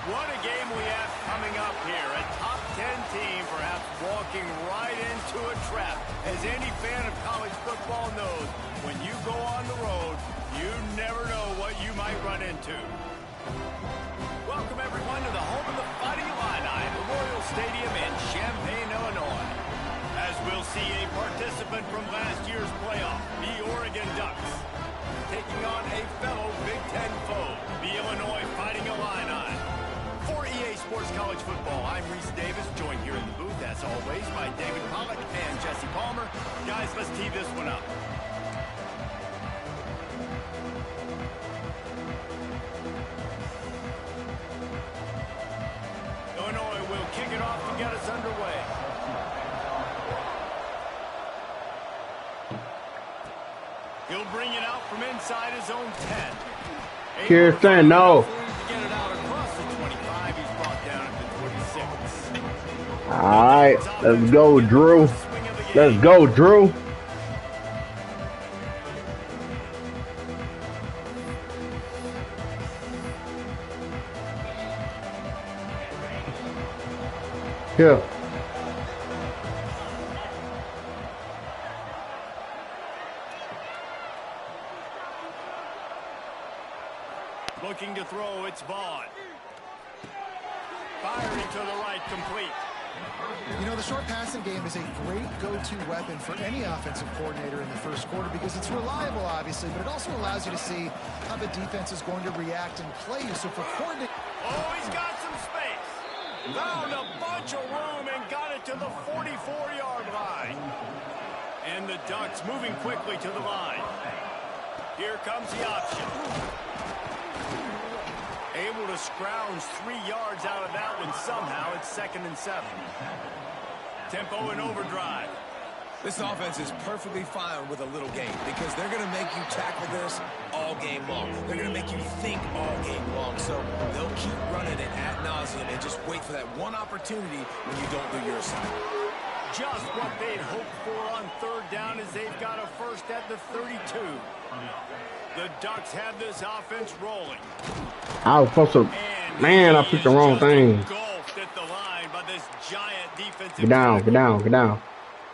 What a game we have coming up here. A top 10 team perhaps walking right into a trap. As any fan of college football knows, when you go on the road, you never know what you might run into. Welcome, everyone, to the home of the Fighting Illini, Memorial Stadium in Champaign, Illinois. As we'll see a participant from last year's playoff, the Oregon Ducks, taking on a fellow Big Ten foe, the Illinois Fighting Illini. For EA Sports College Football, I'm Reese Davis, joined here in the booth, as always, by David Pollack and Jesse Palmer. Guys, let's tee this one up. Illinois will kick it off to get us underway. He'll bring it out from inside his own 10. Kirsten, no. All right, let's go, Drew. Let's go, Drew. Here. Looking to throw, it's Vaughn. Firing to the right, complete. You know, the short passing game is a great go-to weapon for any offensive coordinator in the first quarter because it's reliable, obviously, but it also allows you to see how the defense is going to react and play you. So for coordinator... Oh, he's got some space. Found a bunch of room and got it to the 44-yard line. And the Ducks moving quickly to the line. Here comes the option. Able to scrounge 3 yards out of that one somehow. It's 2nd and 7. Tempo and overdrive. This offense is perfectly fine with a little game because they're going to make you tackle this all game long. They're going to make you think all game long. So they'll keep running it ad nauseum and just wait for that one opportunity when you don't do your assignment. Just what they'd hoped for on third down as they've got a first at the 32. The Ducks have this offense rolling. I was supposed to, man, I picked the wrong thing. At the line by this giant defensive get down, get down, get down.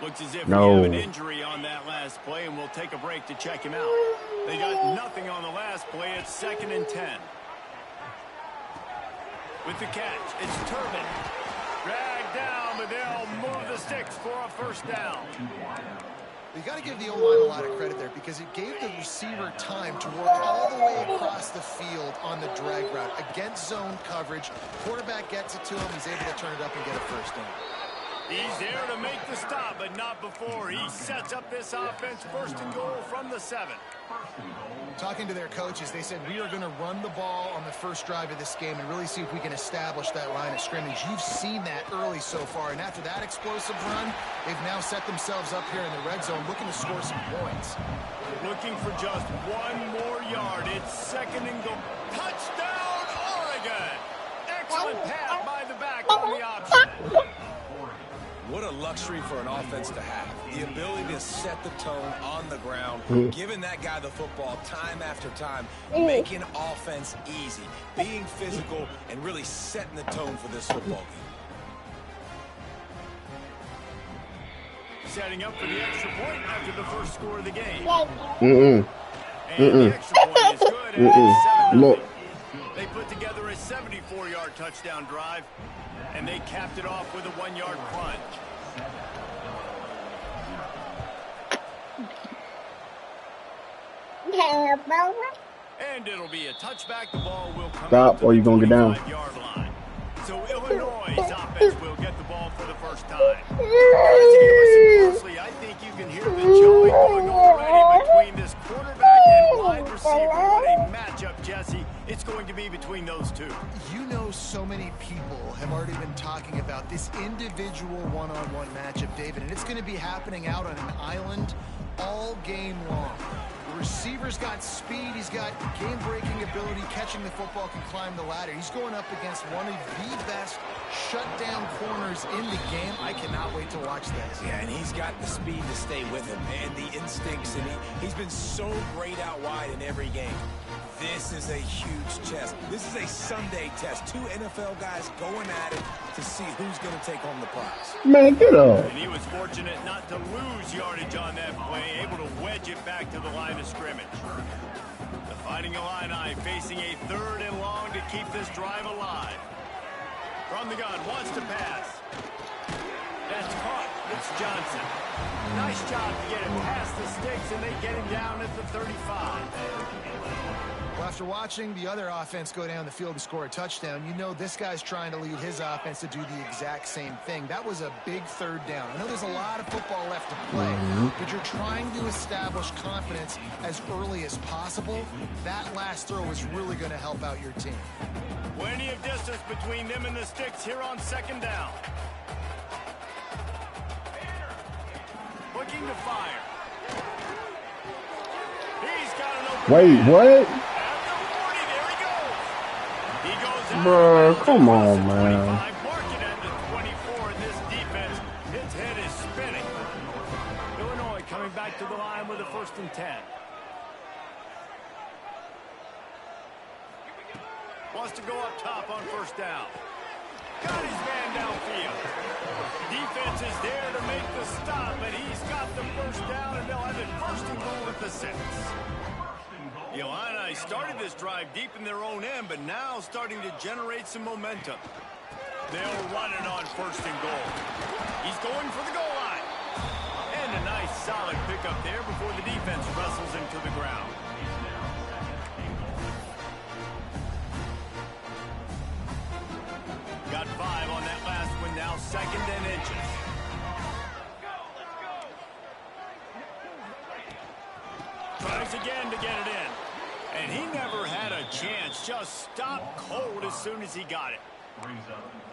Looks as if no. we have an injury on that last play, and we'll take a break to check him out. They got nothing on the last play. It's 2nd and 10. With the catch, it's Turbin. Dragged down, but they'll move the sticks for a first down. You got to give the O-line a lot of credit there because it gave the receiver time to work all the way across the field on the drag route against zone coverage. Quarterback gets it to him. He's able to turn it up and get a first down. He's there to make the stop, but not before. He sets up this offense 1st and goal from the 7. Talking to their coaches, they said, we are going to run the ball on the first drive of this game and really see if we can establish that line of scrimmage. You've seen that early so far, and after that explosive run, they've now set themselves up here in the red zone looking to score some points. Looking for just 1 more yard. It's 2nd and goal. Touchdown, Oregon! Excellent pass by the back on the option. What a luxury for an offense to have. The ability to set the tone on the ground, giving that guy the football time after time, making offense easy, being physical, and really setting the tone for this football game. Setting up for the extra point after the first score of the game. And the extra point is good. And look. They put together a 74-yard touchdown drive, and they capped it off with a 1-yard plunge. And it'll be a touchback. The ball will come Stop, or you're going to get down. Line. So Illinois' offense will get the ball for the first time. As you listen closely, I think you can hear the joy going already between this quarterback and wide receiver. What a matchup, Jesse. It's going to be between those two. You know, so many people have already been talking about this individual one-on-one matchup, David, and it's going to be happening out on an island all game long. The receiver's got speed, he's got game-breaking ability, catching the football, can climb the ladder. He's going up against one of the best shutdown corners in the game. I cannot wait to watch this. Yeah, and he's got the speed to stay with him and the instincts, and he's been so great out wide in every game. This is a huge test. This is a Sunday test. Two NFL guys going at it to see who's going to take home the prize. Man, get up. And he was fortunate not to lose yardage on that play, able to wedge it back to the line of scrimmage. The Fighting Illini facing a 3rd and long to keep this drive alive. From the gun, wants to pass. That's caught. It's Johnson. Nice job to get it past the sticks, and they get him down at the 35. Well, after watching the other offense go down the field and score a touchdown, you know this guy's trying to lead his offense to do the exact same thing. That was a big 3rd down. I know there's a lot of football left to play, but you're trying to establish confidence as early as possible. That last throw is really going to help out your team. Plenty of distance between them and the sticks here on 2nd down. Looking to fire. He's got an open. Wait, what? At the 40, there he goes. He goes out. Bro, come on, man. Mark it at the 24 in this defense. His head is spinning. Illinois coming back to the line with a 1st and 10. Wants to go up top on 1st down. Got his man downfield. Defense is there to make the stop, but he's got the 1st down, and they'll have it 1st and goal at the 6. The Illini started this drive deep in their own end, but now starting to generate some momentum. They'll run it on 1st and goal. He's going for the goal line. And a nice solid pickup there before the defense wrestles him to the ground. Got 5 on that last one, now 2nd and inches. Tries again to get it in. And he never had a chance, just stopped cold as soon as he got it.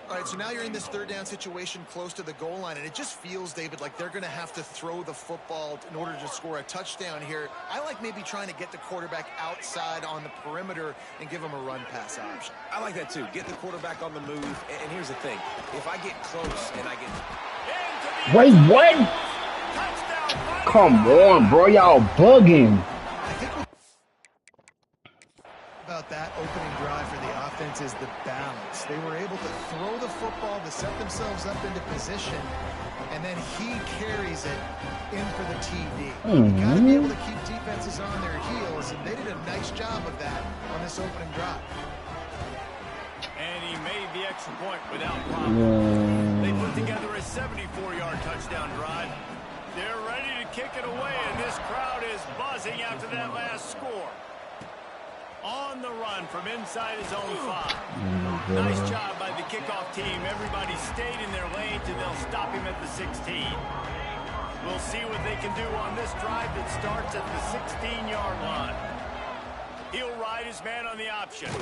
All right, so now you're in this 3rd down situation close to the goal line, and it just feels, David, like they're going to have to throw the football in order to score a touchdown here. I like maybe trying to get the quarterback outside on the perimeter and give him a run-pass option. I like that, too. Get the quarterback on the move. And here's the thing. If I get close and I get... Wait, what? Come on, bro. Y'all bugging. About that opening drive for the offense is the balance. They were able to throw the football to set themselves up into position, and then he carries it in for the TD. You got to be able to keep defenses on their heels, and they did a nice job of that on this opening drive. And he made the extra point without problem. They put together a 74-yard touchdown drive. They're ready to kick it away, and this crowd is buzzing after that last score. On the run from inside his own 5. Nice job by the kickoff team. Everybody stayed in their lanes, and they'll stop him at the 16. We'll see what they can do on this drive that starts at the 16-yard line. He'll ride his man on the option.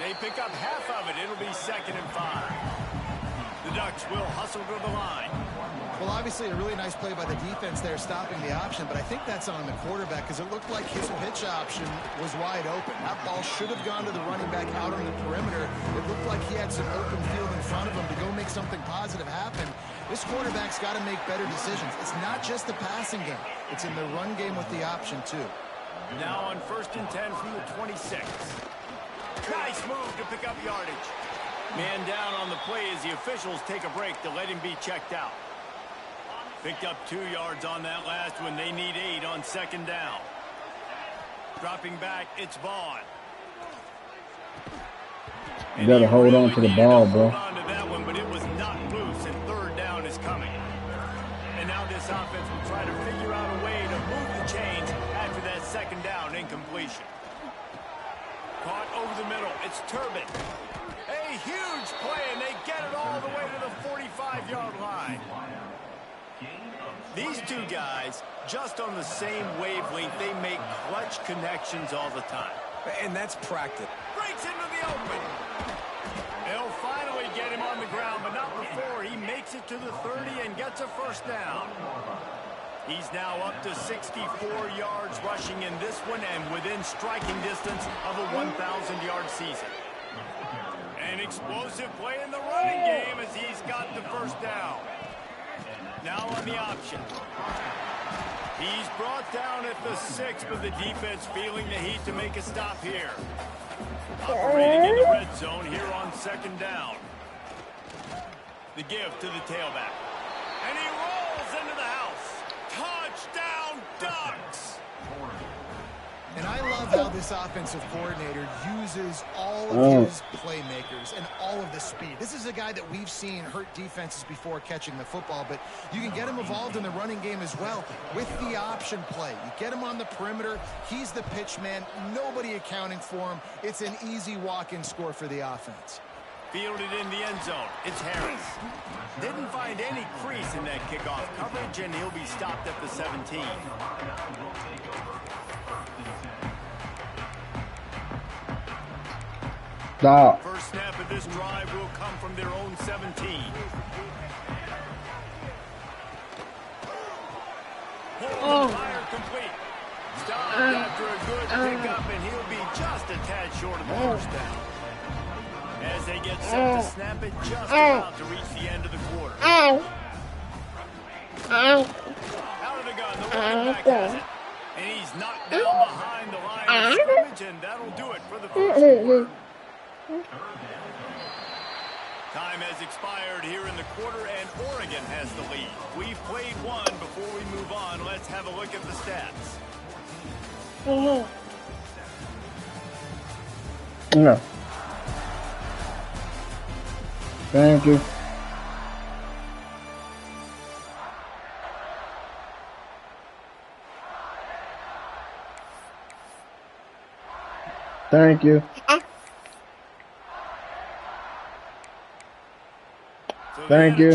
They pick up half of it. It'll be 2nd and 5. The Ducks will hustle to the line. Well, obviously a really nice play by the defense there, stopping the option, but I think that's on the quarterback because it looked like his pitch option was wide open. That ball should have gone to the running back out on the perimeter. It looked like he had some open field in front of him to go make something positive happen. This quarterback's got to make better decisions. It's not just the passing game. It's in the run game with the option, too. Now on 1st and 10 from the 26. Nice move to pick up yardage. Man down on the play as the officials take a break to let him be checked out. Picked up 2 yards on that last one. They need 8 on 2nd down. Dropping back, it's Vaughn. You gotta hold on to the ball, bro. Hold on to that one, but it was not loose, and 3rd down is coming. And now this offense will try to figure out a way to move the chains after that 2nd down incompletion. Caught over the middle. It's Turbin. A huge play, and they get it all the way to the 45-yard line. These two guys, just on the same wavelength, they make clutch connections all the time. And that's practice. Breaks into the open. They'll finally get him on the ground, but not before he makes it to the 30 and gets a 1st down. He's now up to 64 yards rushing in this one and within striking distance of a 1,000-yard season. An explosive play in the running game as he's got the 1st down. Now on the option. He's brought down at the 6, but the defense feeling the heat to make a stop here. Operating in the red zone here on 2nd down. The give to the tailback. And he rolls into the house. Touchdown, Ducks! And I love how this offensive coordinator uses all of his playmakers and all of the speed. This is a guy that we've seen hurt defenses before catching the football, but you can get him involved in the running game as well with the option play. You get him on the perimeter. He's the pitch man. Nobody accounting for him. It's an easy walk-in score for the offense. Fielded in the end zone. It's Harris. Didn't find any crease in that kickoff coverage, and he'll be stopped at the 17. Stop. First snap of this drive will come from their own 17. Fire complete. Stopped after a good pickup, and he'll be just a tad short of the first down. As they get set to snap it just about to reach the end of the quarter. Out of the gun, the running back has it. And he's knocked down behind the line of scrimmage, and that'll do it for the first quarter. Time has expired here in the quarter, and Oregon has the lead. We've played one. Before we move on, let's have a look at the stats. No. Thank you. Thank you. So thank you.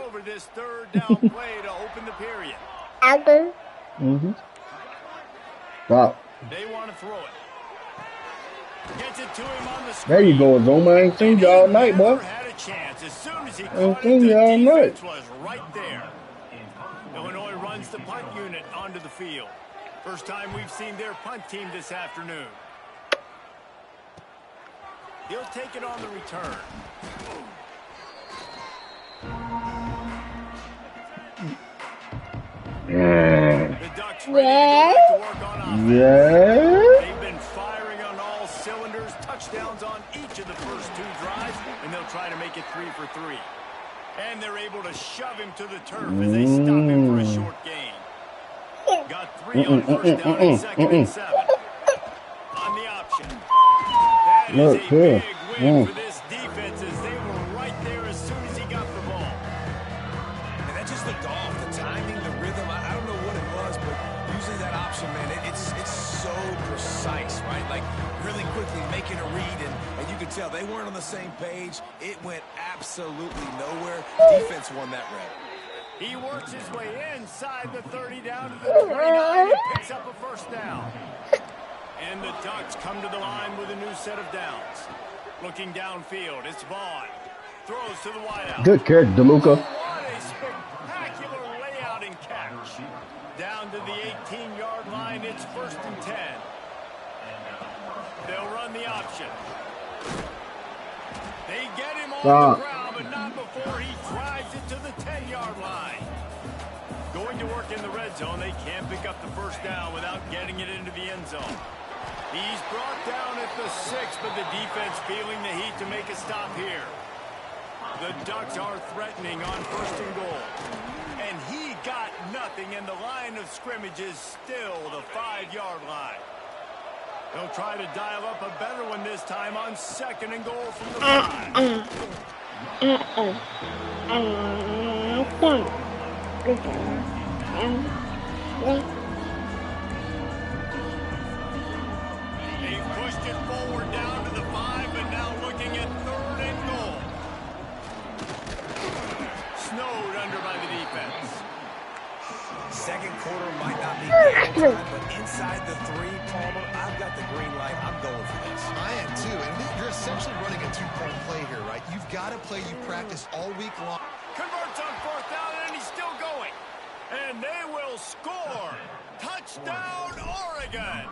Over this 3rd down play to open the period. Stop. They want to throw it. Gets it to him on the screen. There you go, Zoma. I ain't seen you all night, boy. Had a chance. As soon as he I caught ain't it, seen the you all night. defense was right there. Illinois runs the punt unit onto the field. First time we've seen their punt team this afternoon. He'll take it on the return. The Ducks ready to go back to work on offense. They've been firing on all cylinders, touchdowns on each of the first 2 drives, and they'll try to make it 3 for 3. And they're able to shove him to the turf as they stop him for a short gain. Got 3 on first down and 2nd and 7. On the option. That is a big win for this defense as they were right there as soon as he got the ball. And that just looked off. The timing, the rhythm, I don't know what it was, but usually that option, man, it's so precise, right? Like really quickly making a read, and you could tell they weren't on the same page. It went absolutely nowhere. Defense won that rep. He works his way inside the 30 down to the 29 and picks up a first down. And the Ducks come to the line with a new set of downs. Looking downfield, it's Vaughn. Throws to the wideout. Good catch, DeLuca. What a spectacular layout and catch. Down to the 18-yard line, it's 1st and 10. They'll run the option. They get him on the ground, but not before he drives it to the 10-yard line. Going to work in the red zone, they can't pick up the first down without getting it into the end zone. He's brought down at the 6, but the defense feeling the heat to make a stop here. The Ducks are threatening on 1st and goal. And he got nothing, and the line of scrimmage is still the 5-yard line. They'll try to dial up a better one this time on 2nd and goal from the 5. They've pushed it forward down to the 5, but now looking at 3rd and goal. Snowed under by the defense. Second quarter might not be game time, but inside the 3, Palmer, I've got the green light. I'm going for this. I am too. And you're essentially running a 2-point play here, right? You've got to play you practice all week long. Converts on 4th down, and he's still going. And they will score. Touchdown, Oregon.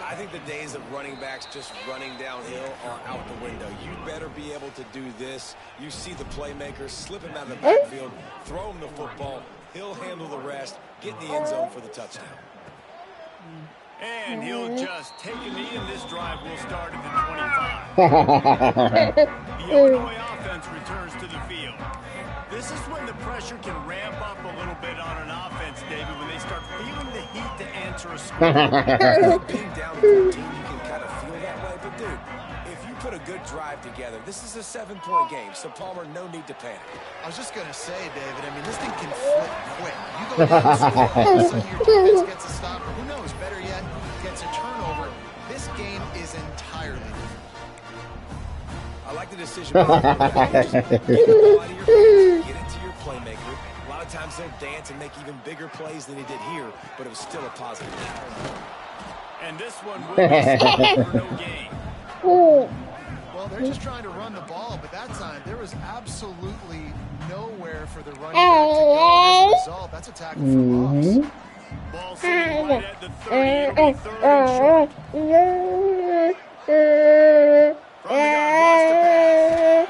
I think the days of running backs just running downhill are out the window. You better be able to do this. You see the playmakers slip him out of the backfield, throw him the football, He'll handle the rest, get in the end zone for the touchdown. And he'll just take a knee, and this drive will start at the 25. The Illinois offense returns to the field. This is when the pressure can ramp up a little bit on an offense, David, when they start feeling the heat to answer a score. Being down 14, you can kind of feel that way. But, dude, if you put a good drive together, this is a 7-point game. So, Palmer, no need to panic. I was just going to say, David, I mean, this thing can flip quick. You go down and score, all of a sudden your defense gets a stop, or who knows, better yet, gets a turnover. This game is entirely different. I like the decision. Get it to your playmaker. A lot of times they'll dance and make even bigger plays than he did here, but it was still a positive. And this one will be set for no gain. Well, they're just trying to run the ball, but that time there was absolutely nowhere for the running back to go. As a result, that's a tackle for loss. Ball sitting right at the 30. It'll be third and short. From the gun, wants to pass.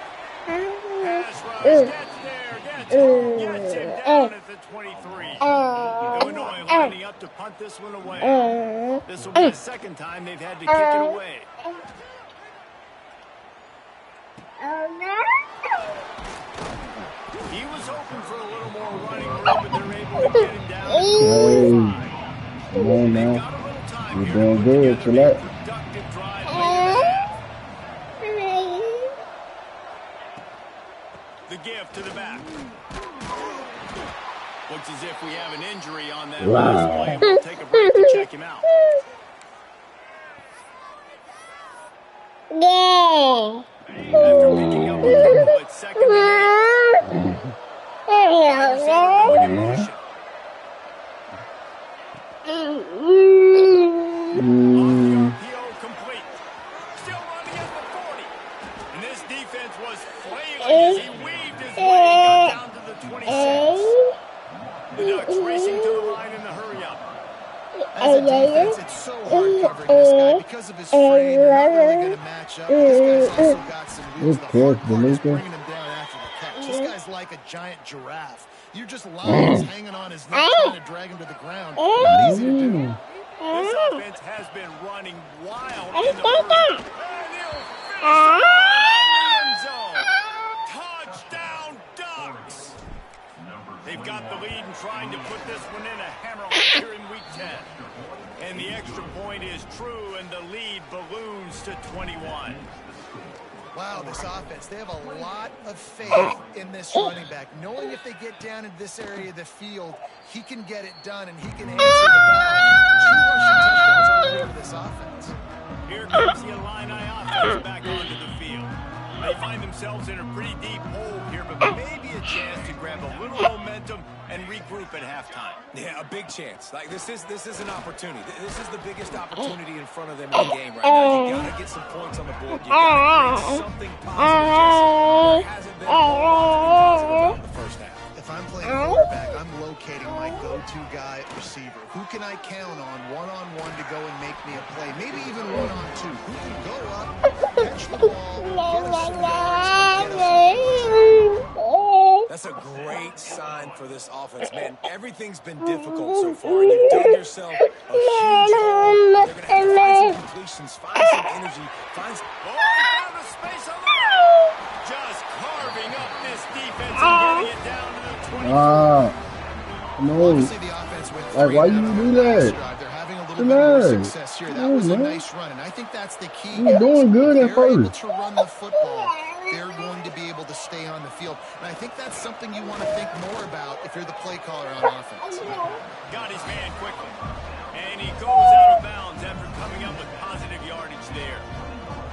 Pass rush, gets there, gets home, gets him down at the 23. Illinois lining up to punt this one away. This will be the second time they've had to kick it away. He was hoping for a little more running room, but they're able to get him down to the 25. Come on They've now. got a little time You're here doing to put good. together a Chill productive drive late in the half. The give to the back. Looks as if we have an injury on that last play. We'll take a break to check him out. After picking up a couple at second and 8. Wide receiver going in motion. On the RPO complete. Still running at the 40. And this defense was flailing as he weaved his way and got down to the 26. The Ducks racing to the line in the hurry-up. As a defense, it's so hard covering this guy because of his frame. They're not really going to match up. But this guy's also got some wheels. The hard part is bringing him down after the catch. This guy's like a giant giraffe. You're just lions hanging on his neck trying to drag him to the ground. Not easy to do. This offense has been running wild in the first half. And he'll finish it in the end zone. Touchdown, Ducks. They've got the lead and trying to put this one in a hammer here in week 10. And the extra point is true, and the lead balloons to 21. Wow, this offense, they have a lot of faith in this running back, knowing if they get down in this area of the field, he can get it done and he can answer the bell. 2 rushing touchdowns already for this offense. Here comes the Illini offense back onto the field. They find themselves in a pretty deep hole here, but maybe a chance to grab a little momentum and regroup at halftime. Yeah, a big chance. Like this is an opportunity. This is the biggest opportunity in front of them in the game right now. You gotta get some points on the board. You gotta create something positive. There hasn't been a whole lot to be positive about in the first half. If I'm playing quarterback, I'm locating my go-to guy at receiver. Who can I count on one-on-one to go and make me a play? Maybe even one-on-two. Who can go up, catch the ball, get us some yards, and get us some points? That's a great sign for this offense, man. Everything's been difficult so far, and you've dug yourself a huge hole. They're gonna have to find some completions, find some energy, find some... Oh, found a space on the right. Just carving up this defense and getting it down to the 20. No. Obviously, the offense went Like, why you do that? They're having a little bit more success here. That was a nice run, and I think that's the key. He was doing good at If they're able first. to run the football, they're going to be able to stay on the field. And I think that's something you want to think more about if you're the play caller on offense. Got his man quickly. And he goes out of bounds after coming up with positive yardage there.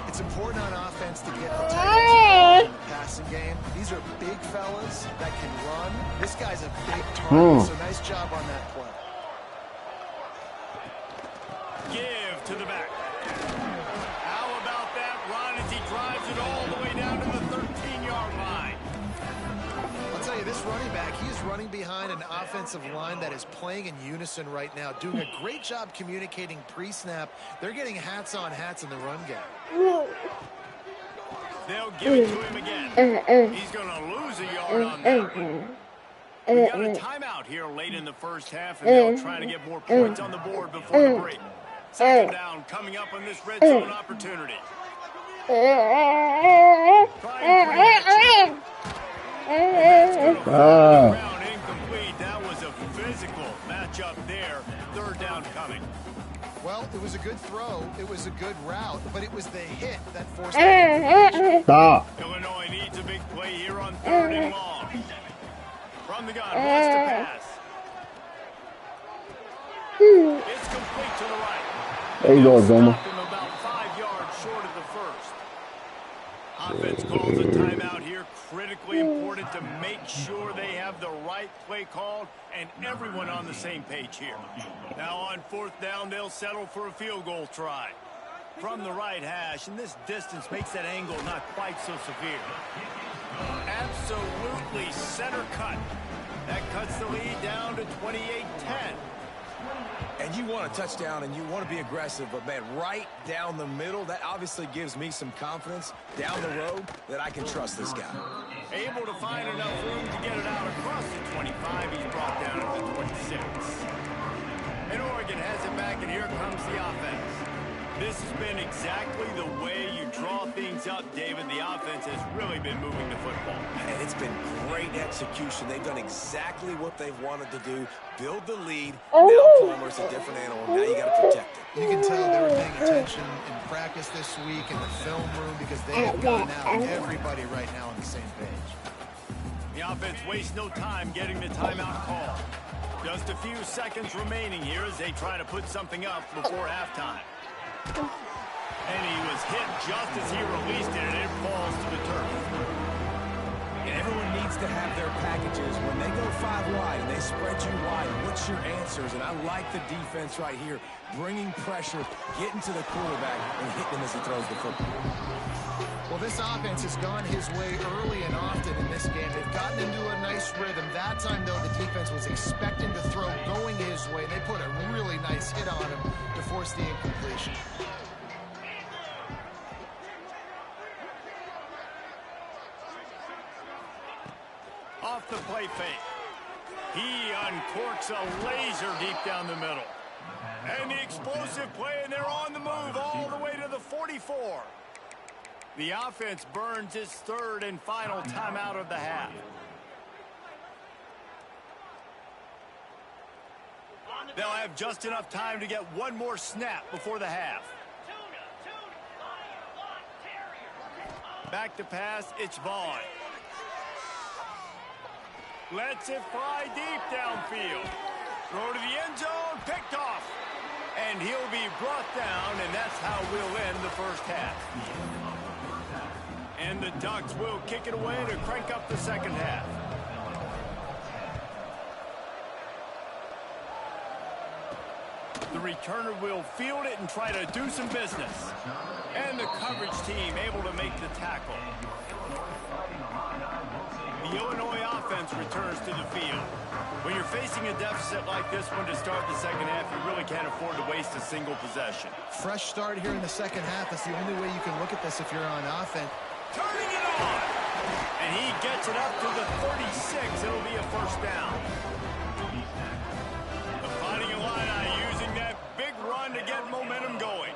It's important on offense to get the tight ends in the passing game. These are big fellas that can run. This guy's a big target, so nice job on that play. Give to the back. How about that run as he drives it all the way down to the 13-yard line? I'll tell you, this running back, he's running behind an offensive line that is playing in unison right now, doing a great job communicating pre-snap. They're getting hats on hats in the run game. They'll give it to him again. He's going to lose a yard on that. We got a timeout here late in the first half, and they'll try to get more points on the board before the break. Second down coming up on this red zone opportunity. Incomplete. That was a physical matchup there. Third down coming. Well, it was a good throw. It was a good route, but it was the hit that forced it. Stop. Illinois needs a big play here on third and long. From the gun, wants to pass. It's complete to the right. There you go, Zoma. About 5 yards short of the first. Offense calls a timeout here. Critically important to make sure they have the right play called and everyone on the same page here. Now on fourth down, they'll settle for a field goal try. From the right hash, and this distance makes that angle not quite so severe. Absolutely center cut. That cuts the lead down to 28-10. And you want a touchdown and you want to be aggressive, but man, right down the middle, that obviously gives me some confidence down the road that I can trust this guy. Able to find enough room to get it out across the 25. He's brought down at the 26. And Oregon has it back, and here comes the offense. This has been exactly the way you draw things up, David. The offense has really been moving the football. And it's been great execution. They've done exactly what they've wanted to do. Build the lead. Now Palmer's a different animal. Now you got to protect it. You can tell they were paying attention in practice this week in the film room because they have gotten out everybody right now on the same page. The offense wastes no time getting the timeout call. Just a few seconds remaining here as they try to put something up before halftime. And he was hit just as he released it, and it falls to the turf. And everyone needs to have their packages. When they go 5 wide and they spread you wide, what's your answers? And I like the defense right here, bringing pressure, getting to the quarterback, and hitting him as he throws the football. Well, this offense has gone his way early and often in this game. They've gotten into a nice rhythm. That time, though, the defense was expecting to throw going his way. They put a really nice hit on him to force the incompletion. Off the play fake. He uncorks a laser deep down the middle. And the explosive play, and they're on the move all the way to the 44. The offense burns its third and final timeout of the half. They'll have just enough time to get one more snap before the half. Back to pass, it's Vaughn. Lets it fly deep downfield. Throw to the end zone, picked off. And he'll be brought down, and that's how we'll end the first half. And the Ducks will kick it away to crank up the second half. The returner will field it and try to do some business. And the coverage team able to make the tackle. The Illinois offense returns to the field. When you're facing a deficit like this one to start the second half, you really can't afford to waste a single possession. Fresh start here in the second half. That's the only way you can look at this if you're on offense. Turning it on. And he gets it up to the 36. It'll be a first down. The Fighting Illini using that big run to get momentum going.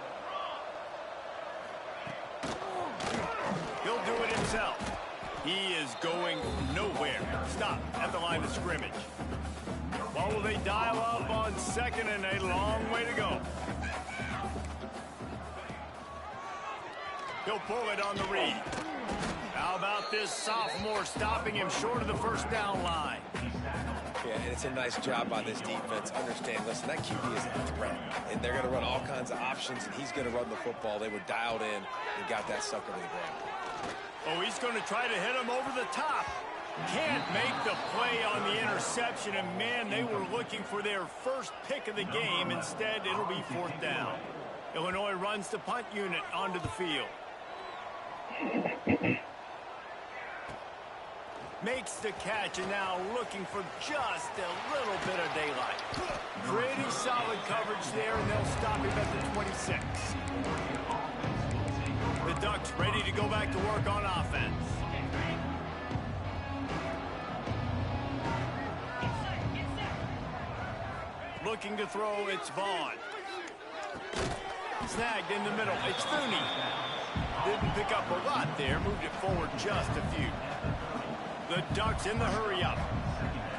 He'll do it himself. He is going nowhere. Stop at the line of scrimmage. What will they dial up on second, and a long way to go. He'll pull it on the read. How about this sophomore stopping him short of the first down line? Yeah, and it's a nice job by this defense. Understand, listen, that QB is a threat. And they're going to run all kinds of options, and he's going to run the football. They were dialed in and got that sucker to the ground. Oh, he's going to try to hit him over the top. Can't make the play on the interception, and man, they were looking for their first pick of the game. Instead, it'll be fourth down. Illinois runs the punt unit onto the field. Makes the catch, and now looking for just a little bit of daylight. Pretty solid coverage there, and they'll stop him at the 26. The Ducks ready to go back to work on offense. looking to throw. It's Vaughn. Snagged in the middle. It's Thuney. Didn't pick up a lot there. Moved it forward just a few. The Ducks in the hurry-up.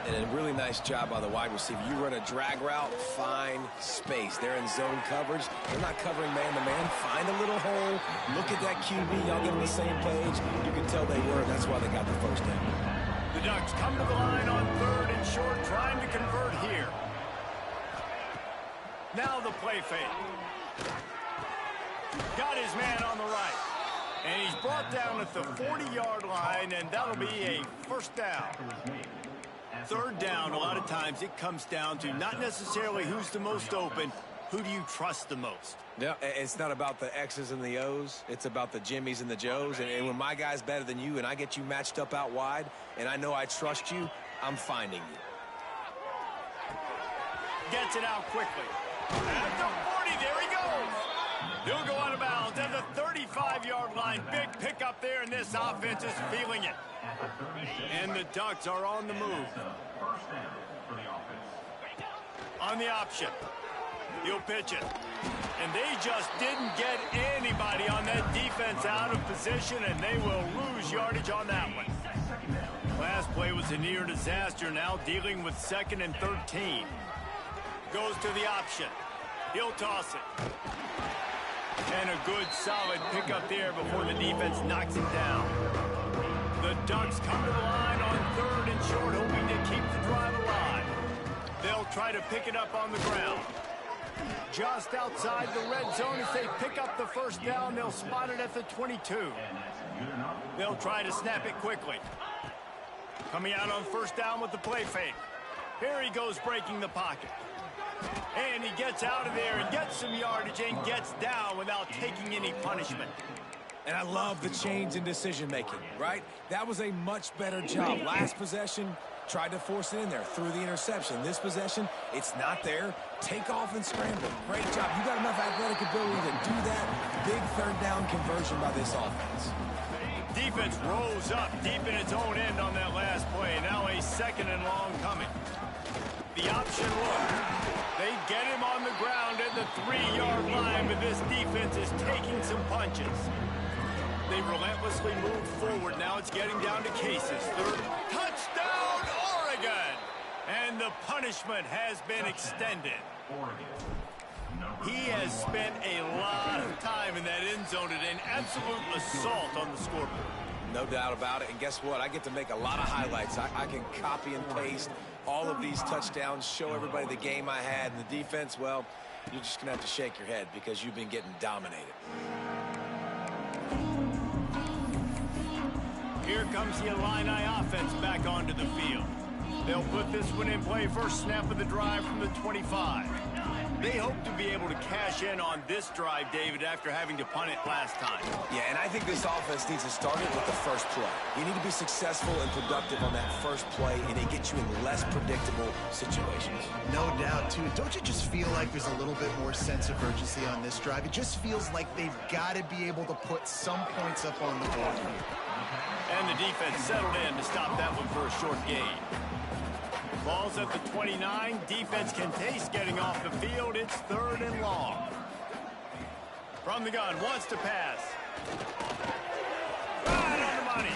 And a really nice job by the wide receiver. You run a drag route, find space. They're in zone coverage. They're not covering man-to-man. Find a little hole. Look at that QB. Y'all get on the same page. You can tell they were. That's why they got the first down. The Ducks come to the line on 3rd and short, trying to convert here. Now the play fake. Got his man on the right. And he's brought down at the 40-yard line, and that'll be a first down. 3rd down, a lot of times it comes down to not necessarily who's the most open, who do you trust the most? Yeah, it's not about the X's and the O's. It's about the Jimmies and the Joes. And when my guy's better than you and I get you matched up out wide and I know I trust you, I'm finding you. Gets it out quickly. At the 40, there he goes. He'll go out of bounds at the 35-yard line. Big pickup there, and this offense is feeling it. And the Ducks are on the move. On the option. He'll pitch it. And they just didn't get anybody on that defense out of position, and they will lose yardage on that one. Last play was a near disaster, now dealing with 2nd and 13. Goes to the option. He'll toss it. And a good, solid pickup there before the defense knocks him down. The Ducks come to the line on 3rd and short, hoping to keep the drive alive. They'll try to pick it up on the ground. Just outside the red zone as they pick up the first down. They'll spot it at the 22. They'll try to snap it quickly. Coming out on 1st down with the play fake. Here he goes breaking the pocket. And he gets out of there and gets some yardage and gets down without taking any punishment. And I love the change in decision-making, right? That was a much better job. Last possession, tried to force it in there, threw the interception. This possession, it's not there. Take off and scramble. Great job. You got enough athletic ability to do that. Big 3rd down conversion by this offense. Defense rose up deep in its own end on that last play. Now a 2nd and long coming. The option look. They get him on the ground at the 3-yard line, but this defense is taking some punches. They relentlessly move forward. Now it's getting down to Cases. 3rd touchdown, Oregon! And the punishment has been extended. He has spent a lot of time in that end zone at an absolute assault on the scoreboard. No doubt about it. And guess what? I get to make a lot of highlights. I can copy and paste all of these touchdowns, show everybody the game I had. And the defense, well, you're just going to have to shake your head because you've been getting dominated. Here comes the Illini offense back onto the field. They'll put this one in play. First snap of the drive from the 25. They hope to be able to cash in on this drive, David, after having to punt it last time. Yeah, and I think this offense needs to start it with the first play. You need to be successful and productive on that first play, and it gets you in less predictable situations. No doubt, too. Don't you just feel like there's a little bit more sense of urgency on this drive? It just feels like they've got to be able to put some points up on the board here. And the defense settled in to stop that one for a short gain. Ball's at the 29. Defense can taste getting off the field. It's 3rd and long. From the gun, wants to pass. Right on the money.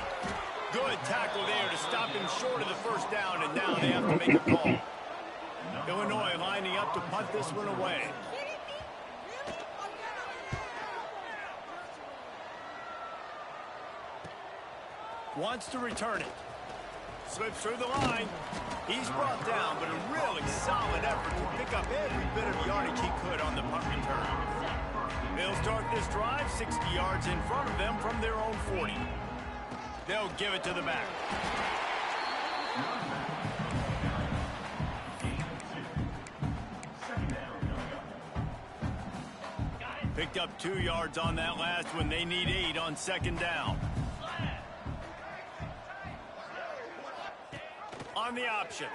Good tackle there to stop him short of the first down, and now they have to make a call. Illinois lining up to punt this one away. Wants to return it. Slips through the line. He's brought down, but a really solid effort to pick up every bit of yardage he could on the punt return. They'll start this drive 60 yards in front of them from their own 40. They'll give it to the back. Picked up 2 yards on that last one. They need 8 on 2nd down. On the option.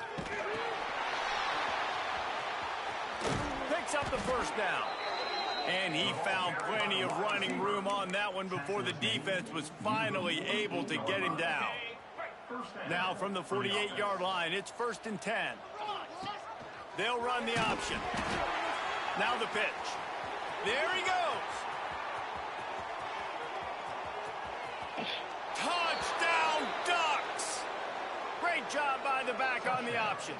Picks up the first down. And he found plenty of running room on that one before the defense was finally able to get him down. Now from the 48-yard line, it's 1st and 10. They'll run the option. Now the pitch. There he goes. Touchdown, Ducks! Great job by the back on the option.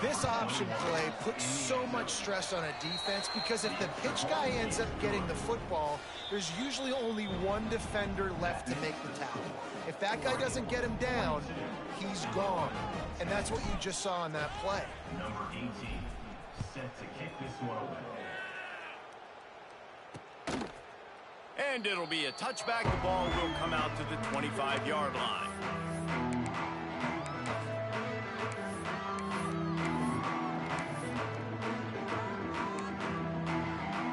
This option play puts so much stress on a defense because if the pitch guy ends up getting the football, there's usually only one defender left to make the tackle. If that guy doesn't get him down, he's gone. And that's what you just saw in that play. Number 18, set to kick this one away. And it'll be a touchback. The ball will come out to the 25-yard line.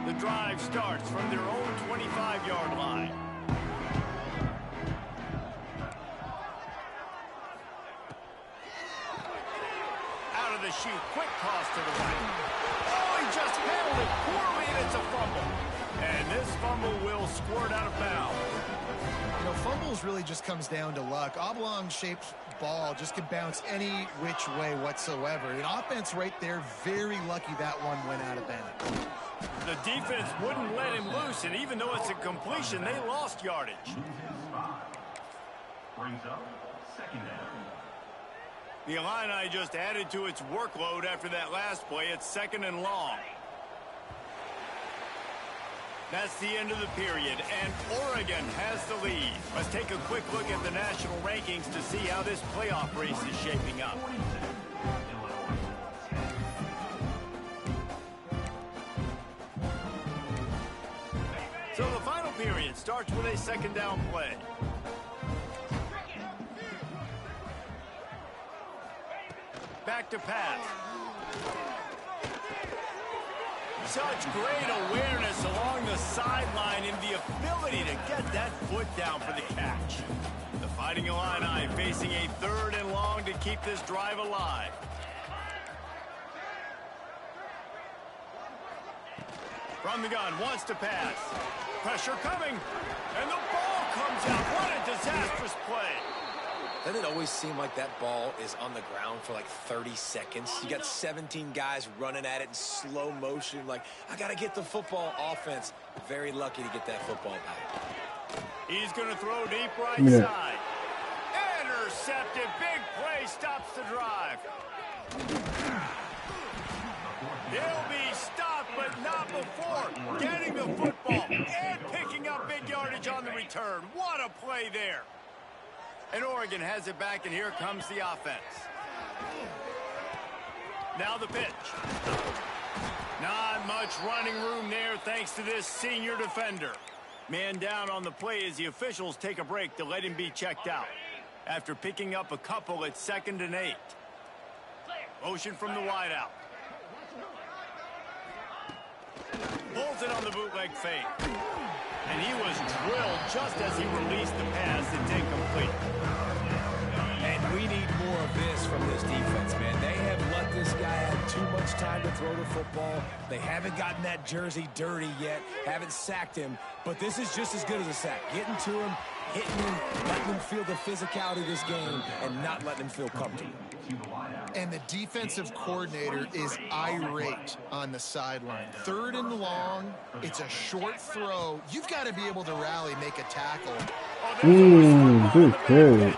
The drive starts from their own 25-yard line. Out of the chute, quick toss to the right. Oh, he just handled it poorly, and it's a fumble. And this fumble will squirt out of bounds. You know, fumbles really just comes down to luck. Oblong-shaped ball just can bounce any which way whatsoever. An offense right there, very lucky that one went out of bounds. The defense wouldn't let him loose, and even though it's a completion, they lost yardage. Brings up second down. The Illini just added to its workload after that last play. It's second and long. That's the end of the period, and Oregon has the lead. Let's take a quick look at the national rankings to see how this playoff race is shaping up. So the final period starts with a second down play. Back to pass. Such great awareness along the sideline and the ability to get that foot down for the catch. The Fighting Illini facing a third and long to keep this drive alive. From the gun, wants to pass. Pressure coming, and the ball comes out. What a disastrous play. Doesn't it always seem like that ball is on the ground for like 30 seconds? You got 17 guys running at it in slow motion. Like, I got to get the football. Offense, very lucky to get that football back. He's going to throw deep right side. Intercepted. Big play stops the drive. He'll be stopped, but not before getting the football and picking up big yardage on the return. What a play there. And Oregon has it back, and here comes the offense. Now the pitch. Not much running room there thanks to this senior defender. Man down on the play as the officials take a break to let him be checked out. After picking up a couple at 2nd and 8. Motion from the wideout. Pulls it on the bootleg fake. And he was drilled just as he released the pass. It's incomplete. And we need more of this from this defense, man. They have let this guy have too much time to throw the football. They haven't gotten that jersey dirty yet, haven't sacked him, but this is just as good as a sack. Getting to him, hitting him, letting him feel the physicality of this game, and not letting him feel comfortable. And the defensive coordinator is irate on the sideline. 3rd and long, it's a short throw. You've got to be able to rally, make a tackle. Good.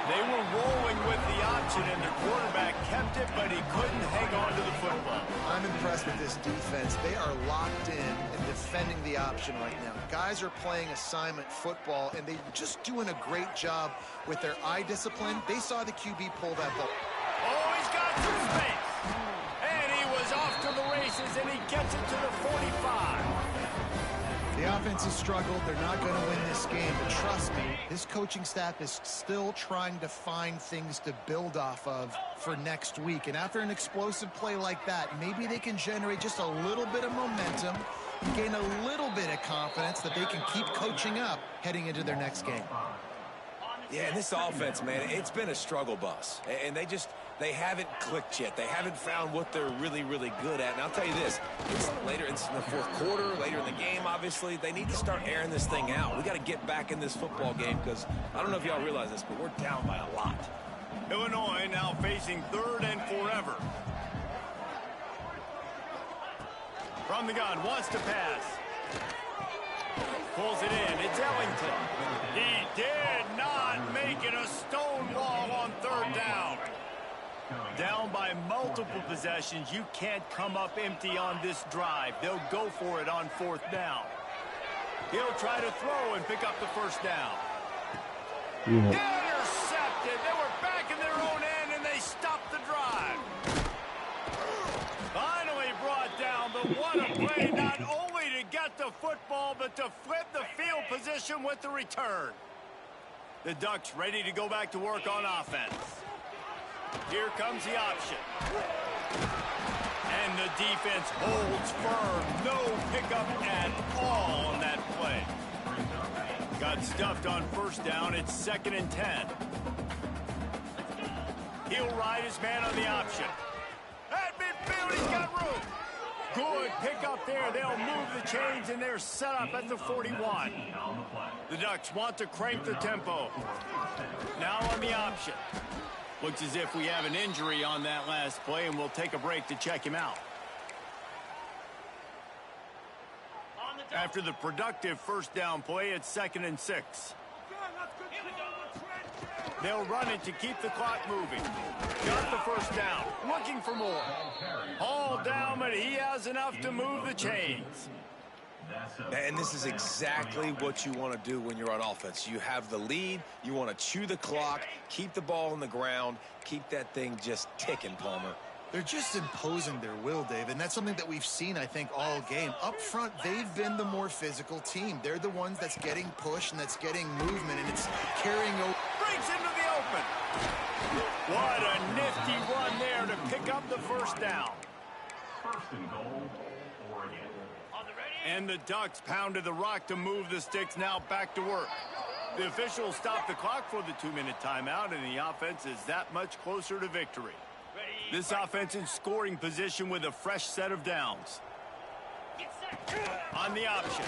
They were rolling with the option, and their quarterback kept it, but he couldn't hang on to the football. I'm impressed with this defense. They are locked in and defending the option right now. Guys are playing assignment football, and they're just doing a great job with their eye discipline. They saw the QB pull that ball. Oh, he's got some space. And he was off to the races, and he gets it to the 45. The offense has struggled. They're not going to win this game, but trust me, this coaching staff is still trying to find things to build off of for next week. And after an explosive play like that, maybe they can generate just a little bit of momentum, gain a little bit of confidence that they can keep coaching up heading into their next game. Yeah, and this offense, man, it's been a struggle bus. And they haven't clicked yet. They haven't found what they're really, really good at. And I'll tell you this, it's in the 4th quarter, later in the game, obviously. They need to start airing this thing out. We got to get back in this football game because I don't know if y'all realize this, but we're down by a lot. Illinois now facing 3rd and forever. From the gun, wants to pass. Pulls it in. It's Ellington. He did not make it a stone wall on 3rd down. Down by multiple possessions, you can't come up empty on this drive. They'll go for it on 4th down. He'll try to throw and pick up the 1st down. Intercepted. They were back in their own end, and they stopped the drive. Finally brought down, but what a play, not only to get the football, but to flip the field position with the return. The Ducks ready to go back to work on offense. Here comes the option. And the defense holds firm. No pickup at all on that play. Got stuffed on 1st down. It's 2nd and 10. He'll ride his man on the option. At midfield, he's got room. Good pickup there. They'll move the chains, and they're set up at the 41. The Ducks want to crank the tempo. Now on the option. Looks as if we have an injury on that last play, and we'll take a break to check him out. After the productive 1st down play, it's 2nd and 6. They'll run it to keep the clock moving. Got the 1st down. Looking for more. Hauled down, but he has enough to move the chains. And this is exactly what you want to do when you're on offense. You have the lead. You want to chew the clock, keep the ball on the ground, keep that thing just ticking, Palmer. They're just imposing their will, Dave, and that's something that we've seen, I think, all game. Up front, they've been the more physical team. They're the ones that's getting pushed and that's getting movement, and it's carrying over. Breaks into the open. What a nifty run there to pick up the 1st down. 1st and goal, Oregon. And the Ducks pounded the rock to move the sticks, now back to work. The officials stopped the clock for the 2-minute timeout, and the offense is that much closer to victory. This offense in scoring position with a fresh set of downs. On the option.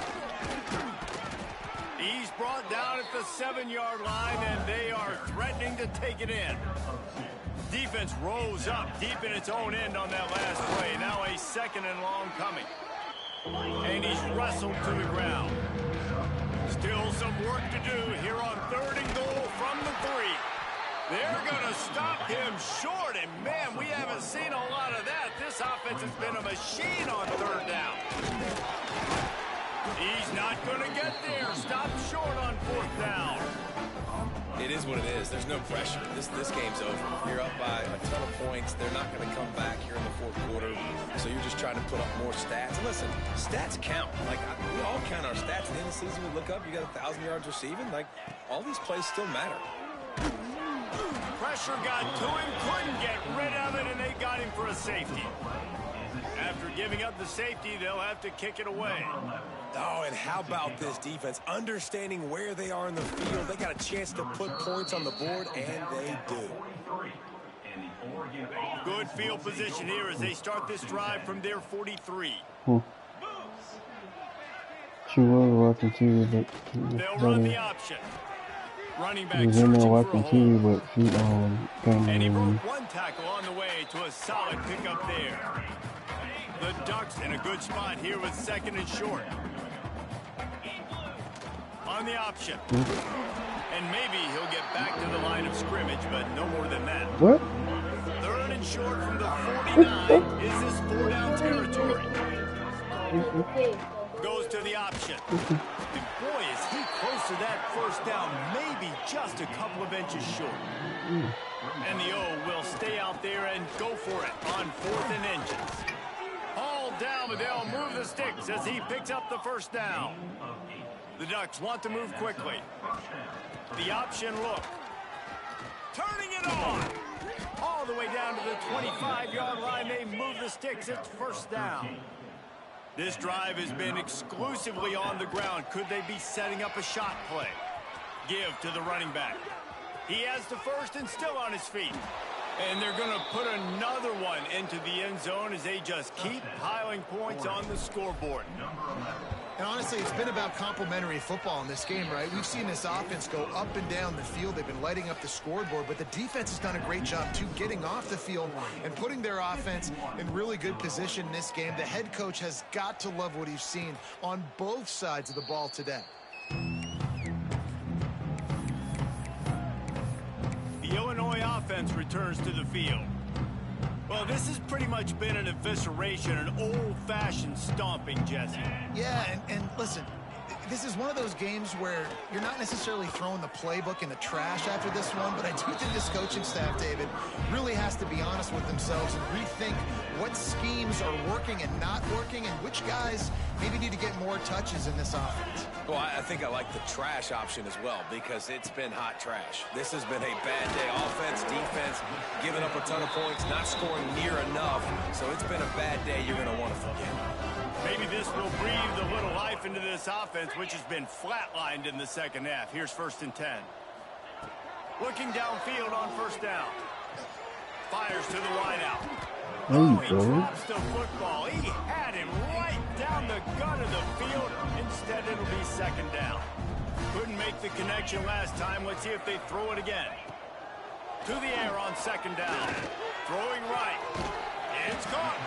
He's brought down at the 7-yard line, and they are threatening to take it in. Defense rose up deep in its own end on that last play. Now a 2nd and long coming. And he's wrestled to the ground. Still some work to do here on 3rd and goal from the 3. They're going to stop him short, and man, we haven't seen a lot of that. This offense has been a machine on 3rd down. He's not going to get there. Stop short on 4th down. It is what it is. There's no pressure. This game's over. You're up by a ton of points. They're not going to come back here in the 4th quarter. So you're just trying to put up more stats. And listen, stats count. Like, we all count our stats. At the end of the season, we look up, you got 1,000 yards receiving. Like, all these plays still matter. Pressure got to him, couldn't get rid of it, and they got him for a safety. After giving up the safety, they'll have to kick it away. Oh, and how about this defense? Understanding where they are in the field. They got a chance to put points on the board, and they do. Good field position here as they start this drive from their 43. She was watching TV, but they'll run the option. Running back she was in there watching TV, but she came and he in. broke one tackle on the way to a solid pickup there. The Ducks in a good spot here with 2nd and short. On the option. And maybe he'll get back to the line of scrimmage, but no more than that. What? 3rd and short from the 49. Is this 4-down territory? Goes to the option. And boy, is he close to that 1st down, maybe just a couple of inches short. And the O will stay out there and go for it on 4th and inches. Hauled down, but they'll move the sticks as he picks up the 1st down. The Ducks want to move quickly. The option look. Turning it on. All the way down to the 25-yard line. They move the sticks. It's 1st down. This drive has been exclusively on the ground. Could they be setting up a shot play? Give to the running back. He has the 1st and still on his feet. And they're going to put another one into the end zone as they just keep piling points on the scoreboard. And honestly, it's been about complementary football in this game, right? We've seen this offense go up and down the field. They've been lighting up the scoreboard, but the defense has done a great job, too, getting off the field and putting their offense in really good position in this game. The head coach has got to love what he's seen on both sides of the ball today. The Illinois offense returns to the field. Well, this has pretty much been an evisceration, an old-fashioned stomping, Jesse. Yeah, and listen, this is one of those games where you're not necessarily throwing the playbook in the trash after this one, but I do think this coaching staff, David, really has to be honest with themselves and rethink what schemes are working and not working and which guys maybe need to get more touches in this offense. Well, I think I like the trash option as well because it's been hot trash. This has been a bad day. Offense, defense, giving up a ton of points, not scoring near enough. So it's been a bad day you're going to want to forget. Maybe this will breathe a little life into this offense, which has been flatlined in the second half. Here's 1st and 10. Looking downfield on 1st down. Fires to the wideout. He drops the football. He had him right down the gut of the field. Instead, it'll be 2nd down. Couldn't make the connection last time. Let's see if they throw it again. To the air on 2nd down. Throwing right. It's caught.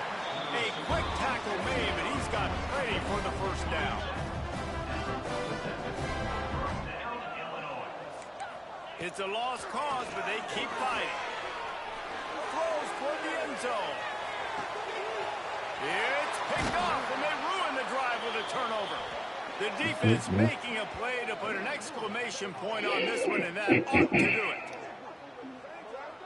A quick tackle made, but he's got ready for the 1st down. It's a lost cause, but they keep fighting. Throws for the end zone. It's picked off, and they ruin the drive with a turnover. The defense making a play to put an exclamation point on this one, and that ought to do it.